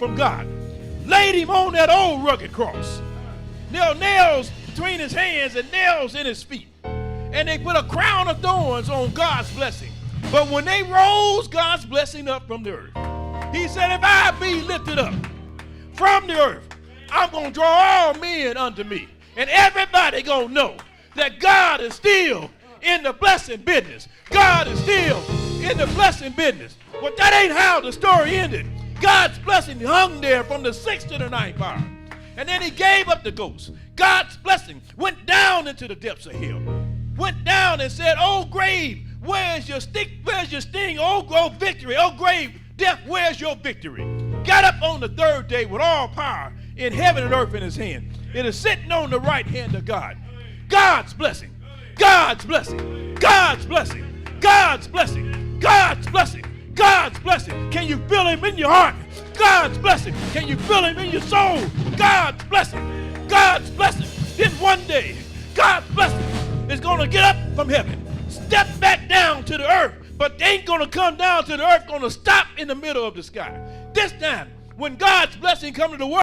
from God, laid him on that old rugged cross. Nails between his hands and nails in his feet. And they put a crown of thorns on God's blessing. But when they rose God's blessing up from the earth, he said, if I be lifted up from the earth, I'm going to draw all men unto me. And everybody going to know that God is still in the blessing business. God is still in the blessing business. But that ain't how the story ended. God's blessing hung there from the 6th to the 9th hour. And then he gave up the ghost. God's blessing went down into the depths of hell. Went down and said, oh grave, where's your where's your sting? Oh victory, oh grave, death, where's your victory? Got up on the 3rd day with all power in heaven and earth in his hand. It is sitting on the right hand of God. God's blessing, God's blessing, God's blessing, God's blessing, God's blessing, God's blessing. Can you feel him in your heart? God's blessing. Can you feel him in your soul? God's blessing, God's blessing. Then one day, God's blessing is going to get up from heaven, step back down to the earth, but they ain't going to come down to the earth, going to stop in the middle of the sky. This time, when God's blessing comes to the world,